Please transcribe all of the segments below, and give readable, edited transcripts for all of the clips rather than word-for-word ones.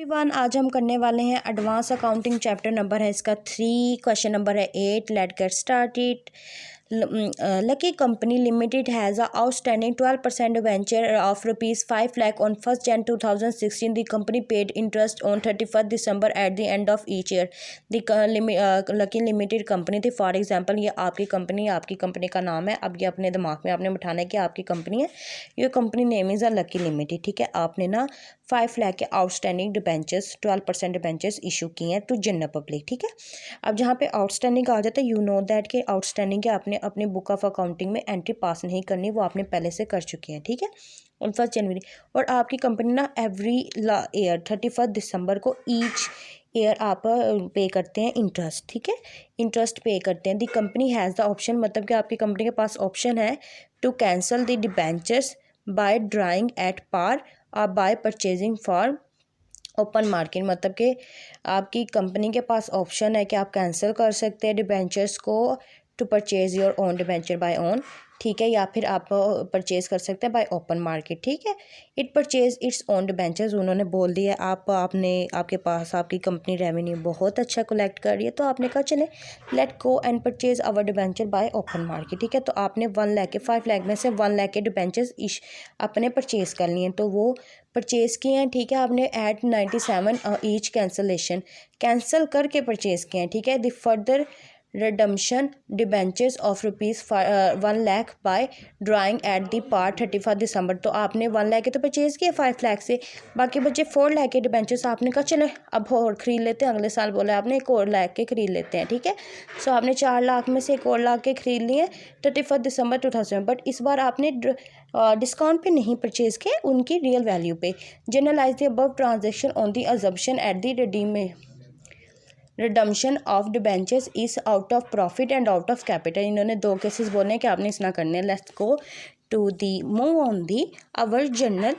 Everyone, आज हम करने वाले हैं एडवांस अकाउंटिंग। चैप्टर नंबर है इसका 3, क्वेश्चन नंबर है 8। Let get started. Lucky company limited has a outstanding 12% debenture of ₹5 lakh on 1st Jan 2016. The company paid interest on 31st December at the end of each year. The lucky limited company थी। For example ये आपकी company का नाम है। अब ये अपने दिमाग में आपने बिठाना है कि आपकी कंपनी है, ये company name is a lucky limited. ठीक है, आपने ना 5 लाख के आउटस्टैंडिंग डिबेंचर्स 12% डिबेंचर्स इशू किए हैं टू जनरल पब्लिक। ठीक है, अब जहाँ पे आउटस्टैंडिंग आ जाता है, यू नो दैट के आउटस्टैंडिंग के आपने अपनी बुक ऑफ अकाउंटिंग में एंट्री पास नहीं करनी, वो आपने पहले से कर चुके हैं। ठीक है, ऑन 1 जनवरी। और आपकी कंपनी ना एवरी ईयर 31 दिसंबर को ईच ईयर आप पे करते हैं इंटरेस्ट। ठीक है, इंटरेस्ट पे करते हैं। The company has the option, मतलब कि आपकी कंपनी के पास ऑप्शन है to cancel the debentures by drawing at par और by purchasing for open market. मतलब कि आपकी कंपनी के पास ऑप्शन है कि आप कैंसिल कर सकते हैं डिबेंचर्स को to purchase your own debenture by own. ठीक है, या फिर आप परचेज कर सकते हैं बाय ओपन मार्केट। ठीक है, it purchase its own debentures, उन्होंने बोल दिया। आपके पास आपकी कंपनी रेवेन्यू बहुत अच्छा कलेक्ट कर रही है, तो आपने कहा चले let go and purchase our debenture by open market. ठीक है, तो आपने 1 लाख के 5 लाख में से 1 लाख के डिबेंचर्स अपने परचेज कर लिए हैं, तो वो परचेज़ किए हैं। ठीक है, आपने एट 97 ईच कैंसिल करके परचेज़ किए हैं। ठीक है, the further redemption debentures of ₹1 lakh by drawing at the par 31 December. तो आपने 1 लाख के तो परचेज़ किए 5 लाख से, बाकी बचे 4 लाख के डिबेंचर्स। आपने कहा चले अब और ख़रीद लेते हैं, अगले साल बोला आपने 1 और लाख के ख़रीद लेते हैं। ठीक है, सो आपने 4 लाख में से 1 और लाख के ख़रीद लिए 31 दिसंबर 2000। बट इस बार आपने डिस्काउंट पे नहीं परचेज़ किए, उनकी रियल वैल्यू पे। Generalise the above transaction on the assumption at the redemption of debentures is out of profit and out of capital. इन्होंने 2 केसेस बोले हैं कि आपने इस ना करने। Let's go to the move on the our journal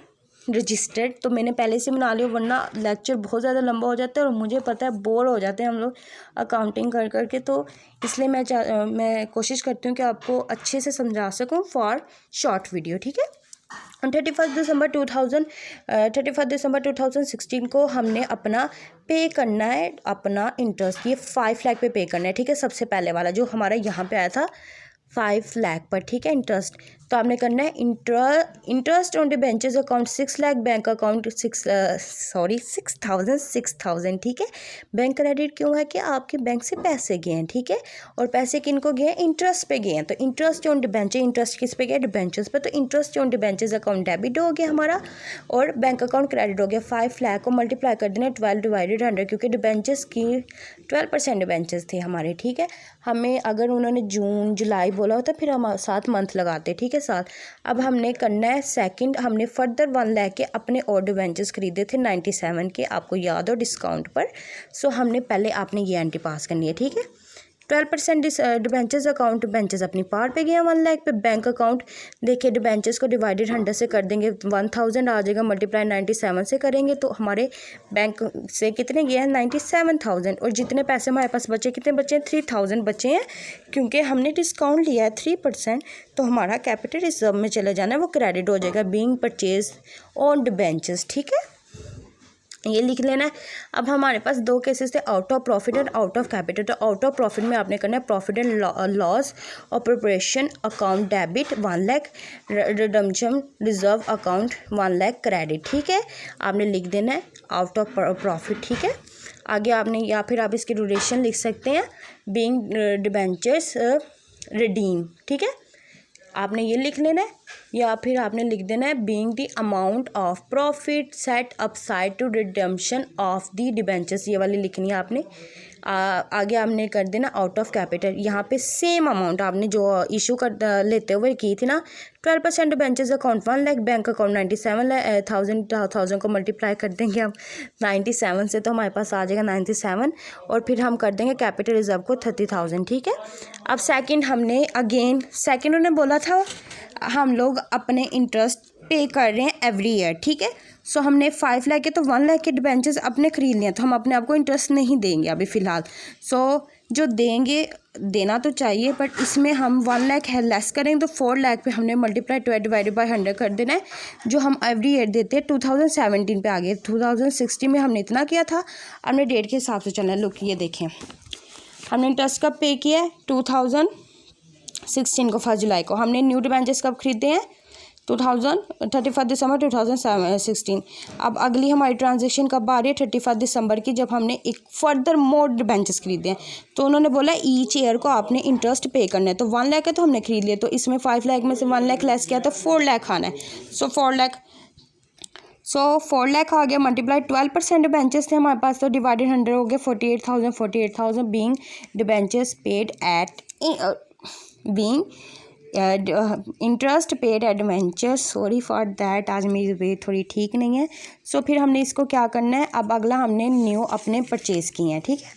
registered. तो मैंने पहले से बना लिया, वरना लेक्चर बहुत ज़्यादा लंबा हो जाता है और मुझे पता है बोर हो जाते हैं हम लोग अकाउंटिंग कर करके। तो इसलिए मैं कोशिश करती हूँ कि आपको अच्छे से समझा सकूँ फॉर शॉर्ट वीडियो। ठीक है, 31 दिसंबर 2016 को हमने अपना पे करना है अपना इंटरेस्ट। ये 5 लाख पे पे करना है। ठीक है, सबसे पहले वाला जो हमारा यहाँ पे आया था 5 लाख पर। ठीक है, इंटरेस्ट तो आपने करना है interest on debentures account 6 lakh, bank account 6,000। ठीक है, बैंक क्रेडिट क्यों है कि आपके बैंक से पैसे गए हैं। ठीक है, और पैसे किन को गए हैं, इंटरेस्ट पे गए हैं। तो इंटरेस्ट ऑन डिबेंचर, इंटरेस्ट किस पे गया, डिबेंचर्स पे। तो interest on debentures account debit हो गया हमारा और बैंक अकाउंट क्रेडिट हो गया। 5 लाख को मल्टीप्लाई कर देना 12 डिवाइडेड 100, क्योंकि डिबेंचर्स की 12% डिबेंचर्स थे हमारे। ठीक है, हमें अगर उन्होंने जून जुलाई बोला होता फिर हम 7 मंथ लगाते। ठीक है, 7। अब हमने करना है सेकंड, हमने फर्दर 1 लाख के अपने और डिबेंचर्स खरीदे थे 97 के, आपको याद हो, डिस्काउंट पर। सो हमने पहले आपने ये एंट्री पास करनी है। ठीक है, 12% डिबेंचर्स अकाउंट, डिबेंचर्स अपनी पार पे गया 1 लाख पे। बैंक अकाउंट देखिए डिबेंचर्स को डिवाइडेड 100 से कर देंगे, 1000 आ जाएगा, मल्टीप्लाई 97 से करेंगे तो हमारे बैंक से कितने गए हैं 97,000। और जितने पैसे हमारे पास बचे, कितने बचे हैं 3000 बचे हैं, क्योंकि हमने डिस्काउंट लिया है 3%। तो हमारा कैपिटल रिजर्व में चले जाना है, वो क्रेडिट हो जाएगा बीइंग परचेज ऑन डिबेंचर्स। ठीक है, ये लिख लेना है। अब हमारे पास 2 केसेस थे, आउट ऑफ प्रॉफिट और आउट ऑफ कैपिटल। तो आउट ऑफ प्रॉफिट में आपने करना है profit and loss appropriation account debit 1 lakh, redemption reserve account 1 lakh credit. ठीक है, आपने लिख देना है आउट ऑफ प्रॉफिट। ठीक है, आगे आपने या फिर आप इसकी ड्यूरेशन लिख सकते हैं बीइंग डिबेंचर्स रिडीम। ठीक है, आपने ये लिख लेना है, या फिर आपने लिख देना है being the amount of profit set upside to redemption of the debentures, ये वाली लिखनी है आपने। आगे आपने कर देना आउट ऑफ कैपिटल। यहाँ पे सेम अमाउंट आपने जो इशू कर लेते हुए की थी ना, 12% debentures account 1 lakh, bank account 97,000 को मल्टीप्लाई कर देंगे हम 97 से, तो हमारे पास आ जाएगा 97, और फिर हम कर देंगे कैपिटल रिजर्व को 30,000। ठीक है, अब सेकंड हमने अगेन सेकंड उन्होंने बोला था हम लोग अपने इंटरेस्ट पे कर रहे हैं एवरी ईयर, ठीक है। सो हमने 5 लाख के तो 1 लाख के डिबेंचर्स अपने ख़रीद लिए, तो हम अपने आप को इंटरेस्ट नहीं देंगे अभी फ़िलहाल। सो जो देंगे देना तो चाहिए, बट इसमें हम 1 लाख है लेस करेंगे तो 4 लाख पे हमने मल्टीप्लाई 12 डिवाइडेड बाई 100 कर देना है, जो हम एवरी ईयर देते हैं। 2017 पे आ गए, 2016 में हमने इतना किया था, हमने डेट के हिसाब से चलना है। लुक ये देखें, हमने इंटरेस्ट कब पे किया है, 2016 को 1 जुलाई को। हमने न्यू डिबेंचर्स कब खरीदे हैं, 31 दिसंबर 2016। अब अगली हमारी ट्रांजेक्शन कब आ रही है, 31 दिसंबर की, जब हमने एक फर्दर मोर डिबेंचर्स खरीदे हैं। तो उन्होंने बोला ईच ईयर को आपने इंटरेस्ट पे करना है। तो 1 लाख है तो हमने खरीद लिया, तो इसमें 5 लाख में से 1 लाख लेस किया तो 4 लाख आना है। सो 4 लाख आ गया, मल्टीप्लाई 12% डिबेंचर्स थे हमारे पास, तो डिवाइडेड 100 हो गया 48,000 being debentures paid eight being interest paid adventure. Sorry for that, आज मेरी वे थोड़ी ठीक नहीं है। सो फिर हमने इसको क्या करना है, अब अगला हमने न्यू अपने परचेज़ किए हैं, ठीक है।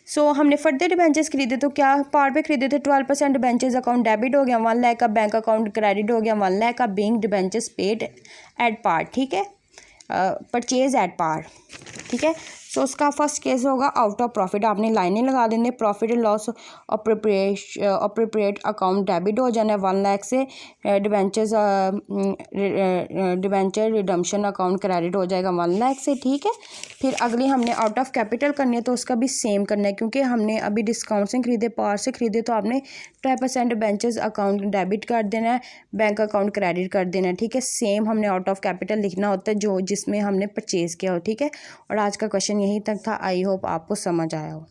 सो हमने फर्दर डिबेंचर्स खरीदे, तो क्या पार पे खरीदे थे, 12% डिबेंचर्स अकाउंट डेबिट हो गया, 1 लाख का बैंक अकाउंट क्रेडिट हो गया, 1 लाख का being debentures paid at par, ठीक है, परचेज एट पार, ठीक है। सो उसका फर्स्ट केस होगा आउट ऑफ प्रॉफिट, आपने लाइनें लगा देंगे, profit and loss appropriate account debit हो जाना है 1 लाख से, डिबेंचर रिडम्पशन अकाउंट क्रेडिट हो जाएगा 1 लाख से, ठीक है। फिर अगली हमने आउट ऑफ कैपिटल करनी है, तो उसका भी सेम करना है, क्योंकि हमने अभी डिस्काउंट से खरीदे, पार से खरीदे, तो आपने 12% डिबेंचर्स अकाउंट डेबिट कर देना है, बैंक अकाउंट क्रेडिट कर देना है, ठीक है। सेम हमने आउट ऑफ कैपिटल लिखना होता है जो जिसमें हमने परचेज़ किया हो, ठीक है। और आज का क्वेश्चन यहीं तक था। आई होप आपको समझ आया हो।